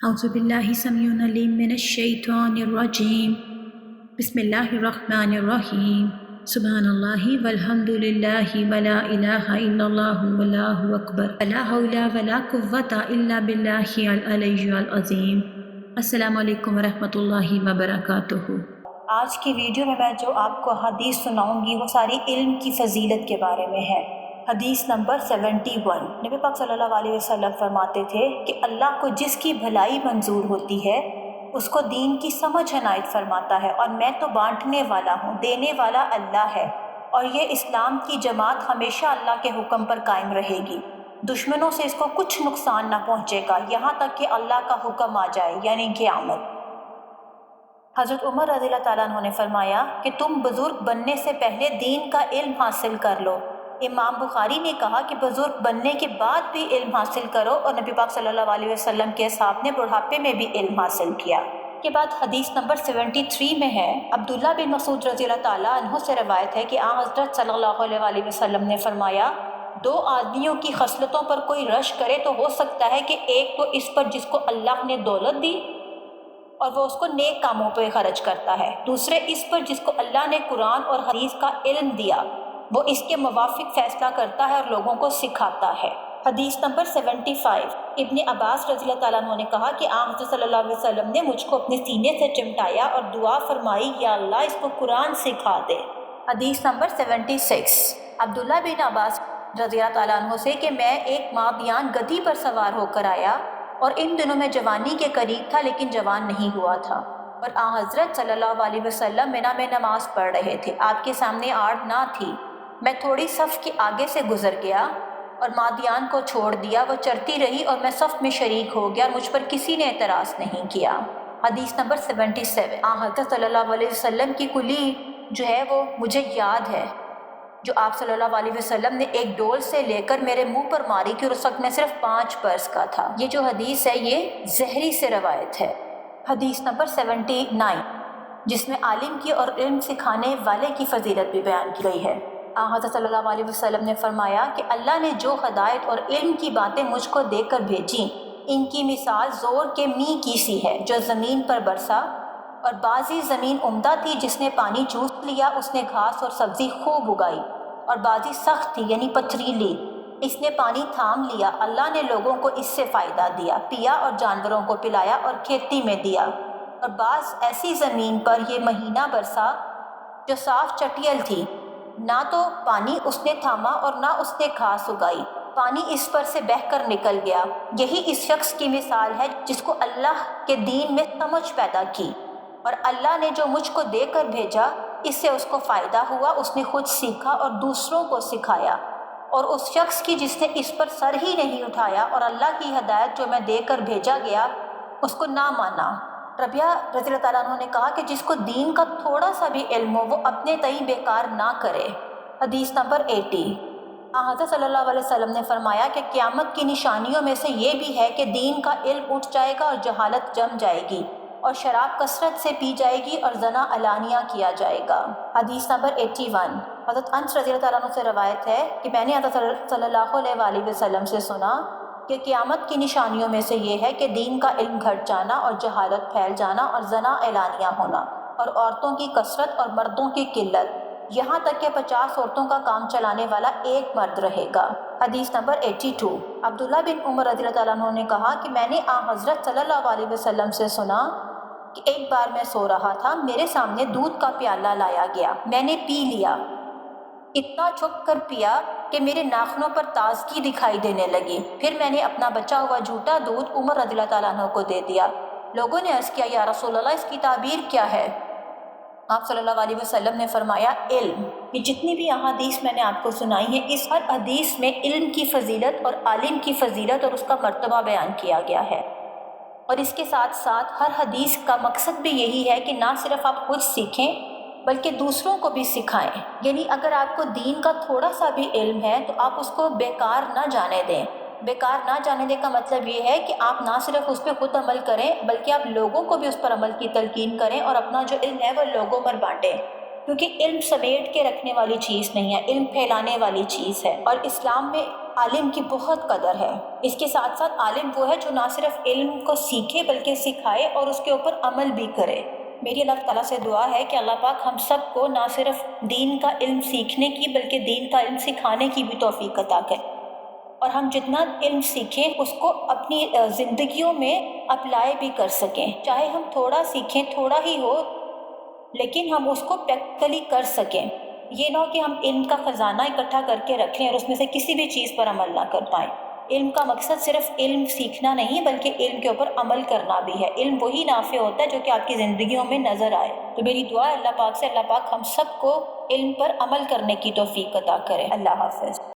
اعوذ باللہ سمیع العلیم من الشیطان الرجیم بسم اللہ الرحمن الرحیم سبحان اللہ والحمد للہ ولا الہ الا اللہ واللہ اکبر لا حول ولا قوۃ الا باللہ العلی العظیم۔ السلام علیکم ورحمۃ اللہ وبرکاتہ۔ آج کی ویڈیو میں جو آپ کو حدیث سناؤں گی وہ ساری علم کی فضیلت کے بارے میں ہے۔ حدیث نمبر 71، نبی پاک صلی اللہ علیہ وسلم فرماتے تھے کہ اللہ کو جس کی بھلائی منظور ہوتی ہے اس کو دین کی سمجھ عنایت فرماتا ہے، اور میں تو بانٹنے والا ہوں، دینے والا اللہ ہے، اور یہ اسلام کی جماعت ہمیشہ اللہ کے حکم پر قائم رہے گی۔ دشمنوں سے اس کو کچھ نقصان نہ پہنچے گا یہاں تک کہ اللہ کا حکم آ جائے، یعنی قیامت۔ حضرت عمر رضی اللہ تعالیٰ عنہ نے فرمایا کہ تم بزرگ بننے سے پہلے دین کا علم حاصل کر لو۔ امام بخاری نے کہا کہ بزرگ بننے کے بعد بھی علم حاصل کرو، اور نبی پاک صلی اللہ علیہ وسلم کے اصحاب نے بڑھاپے میں بھی علم حاصل کیا۔ کے بعد حدیث نمبر 73 میں ہے، عبداللہ بن مسعود رضی اللہ تعالیٰ عنہ سے روایت ہے کہ حضرت صلی اللہ علیہ وسلم نے فرمایا، دو آدمیوں کی خصلتوں پر کوئی رش کرے تو ہو سکتا ہے کہ ایک تو اس پر جس کو اللہ نے دولت دی اور وہ اس کو نیک کاموں پہ خرچ کرتا ہے، دوسرے اس پر جس کو اللہ نے قرآن اور حدیث کا علم دیا، وہ اس کے موافق فیصلہ کرتا ہے اور لوگوں کو سکھاتا ہے۔ حدیث نمبر 75، ابن عباس رضی اللہ تعالیٰ عنہ نے کہا کہ حضرت صلی اللہ علیہ وسلم نے مجھ کو اپنے سینے سے چمٹایا اور دعا فرمائی، یا اللہ اس کو قرآن سکھا دے۔ حدیث نمبر 76، عبداللہ بن عباس رضی اللہ تعالیٰ عنہ سے کہ میں ایک مادیان گدھی پر سوار ہو کر آیا، اور ان دنوں میں جوانی کے قریب تھا لیکن جوان نہیں ہوا تھا، اور حضرت صلی اللہ علیہ وسلم منا میں نماز پڑھ رہے تھے، آپ کے سامنے آڑ نہ تھی۔ میں تھوڑی صف کے آگے سے گزر گیا اور مادیان کو چھوڑ دیا، وہ چرتی رہی اور میں صف میں شریک ہو گیا، اور مجھ پر کسی نے اعتراض نہیں کیا۔ حدیث نمبر 77، حضرت صلی اللہ علیہ وسلم کی کلی جو ہے وہ مجھے یاد ہے، جو آپ صلی اللہ علیہ وسلم نے ایک ڈول سے لے کر میرے منہ پر ماری کہ اس وقت میں صرف 5 برس کا تھا۔ یہ جو حدیث ہے یہ زہری سے روایت ہے۔ حدیث نمبر 79، جس میں عالم کی اور علم سکھانے والے کی فضیلت بھی بیان کی گئی ہے۔ حضرت صلی اللہ علیہ وسلم نے فرمایا کہ اللہ نے جو ہدایت اور علم کی باتیں مجھ کو دے کر بھیجیں، ان کی مثال زور کے میںہ کی سی ہے جو زمین پر برسا، اور بعضی زمین عمدہ تھی جس نے پانی چوس لیا، اس نے گھاس اور سبزی خوب اگائی، اور بعضی سخت تھی یعنی پتھریلی، اس نے پانی تھام لیا، اللہ نے لوگوں کو اس سے فائدہ دیا، پیا اور جانوروں کو پلایا اور کھیتی میں دیا۔ اور بعض ایسی زمین پر یہ مہینہ برسا جو صاف چٹیل تھی، نہ تو پانی اس نے تھاما اور نہ اس نے گھاس اگائی، پانی اس پر سے بہہ کر نکل گیا۔ یہی اس شخص کی مثال ہے جس کو اللہ کے دین میں سمجھ پیدا کی، اور اللہ نے جو مجھ کو دے کر بھیجا اس سے اس کو فائدہ ہوا، اس نے خود سیکھا اور دوسروں کو سکھایا۔ اور اس شخص کی جس نے اس پر سر ہی نہیں اٹھایا اور اللہ کی ہدایت جو میں دے کر بھیجا گیا اس کو نہ مانا۔ ربیعہ رضی اللہ تعالیٰ عنہ نے کہا کہ جس کو دین کا تھوڑا سا بھی علم ہو وہ اپنے تئیں بیکار نہ کرے۔ حدیث نمبر 80، حضرت صلی اللہ علیہ وسلم نے فرمایا کہ قیامت کی نشانیوں میں سے یہ بھی ہے کہ دین کا علم اٹھ جائے گا اور جہالت جم جائے گی، اور شراب کثرت سے پی جائے گی اور زنا علانیہ کیا جائے گا۔ حدیث نمبر 81، حضرت انس رضی اللہ تعالیٰ عنہ سے روایت ہے کہ میں نے حضرت صلی اللہ علیہ وسلم سے سنا کہ قیامت کی نشانیوں میں سے یہ ہے کہ دین کا علم گھٹ جانا اور جہالت پھیل جانا اور زنا اعلانیہ ہونا، اور عورتوں کی کثرت اور مردوں کی قلت، یہاں تک کہ 50 عورتوں کا کام چلانے والا ایک مرد رہے گا۔ حدیث نمبر 82، عبداللہ بن عمر رضی اللہ تعالیٰ عنہ نے کہا کہ میں نے حضرت صلی اللہ علیہ وسلم سے سنا کہ ایک بار میں سو رہا تھا، میرے سامنے دودھ کا پیالہ لایا گیا، میں نے پی لیا، اتنا چھپ کر پیا کہ میرے ناخنوں پر تازگی دکھائی دینے لگی، پھر میں نے اپنا بچا ہوا جھوٹا دودھ عمر رضی اللہ تعالیٰ عنہ کو دے دیا۔ لوگوں نے عرض کیا، یا رسول اللہ اس کی تعبیر کیا ہے؟ آپ صلی اللہ علیہ وسلم نے فرمایا، علم۔ یہ جتنی بھی احادیث میں نے آپ کو سنائی ہیں، اس ہر حدیث میں علم کی فضیلت اور عالم کی فضیلت اور اس کا مرتبہ بیان کیا گیا ہے، اور اس کے ساتھ ساتھ ہر حدیث کا مقصد بھی یہی ہے کہ نہ صرف آپ خود سیکھیں بلکہ دوسروں کو بھی سکھائیں۔ یعنی اگر آپ کو دین کا تھوڑا سا بھی علم ہے تو آپ اس کو بیکار نہ جانے دیں۔ بیکار نہ جانے دے کا مطلب یہ ہے کہ آپ نہ صرف اس پہ خود عمل کریں بلکہ آپ لوگوں کو بھی اس پر عمل کی تلقین کریں، اور اپنا جو علم ہے وہ لوگوں پر بانٹیں، کیونکہ علم سمیٹ کے رکھنے والی چیز نہیں ہے، علم پھیلانے والی چیز ہے۔ اور اسلام میں عالم کی بہت قدر ہے۔ اس کے ساتھ ساتھ عالم وہ ہے جو نہ صرف علم کو سیکھے بلکہ سکھائے اور اس کے اوپر عمل بھی کرے۔ میری اللہ تعالیٰ سے دعا ہے کہ اللہ پاک ہم سب کو نہ صرف دین کا علم سیکھنے کی بلکہ دین کا علم سکھانے کی بھی توفیق عطا کرے، اور ہم جتنا علم سیکھیں اس کو اپنی زندگیوں میں اپلائی بھی کر سکیں، چاہے ہم تھوڑا سیکھیں، تھوڑا ہی ہو، لیکن ہم اس کو پریکٹیکلی کر سکیں۔ یہ نہ ہو کہ ہم علم کا خزانہ اکٹھا کر کے رکھیں اور اس میں سے کسی بھی چیز پر عمل نہ کر پائیں۔ علم کا مقصد صرف علم سیکھنا نہیں بلکہ علم کے اوپر عمل کرنا بھی ہے۔ علم وہی نافع ہوتا ہے جو کہ آپ کی زندگیوں میں نظر آئے۔ تو میری دعا ہے اللہ پاک سے، اللہ پاک ہم سب کو علم پر عمل کرنے کی توفیق عطا کرے۔ اللہ حافظ۔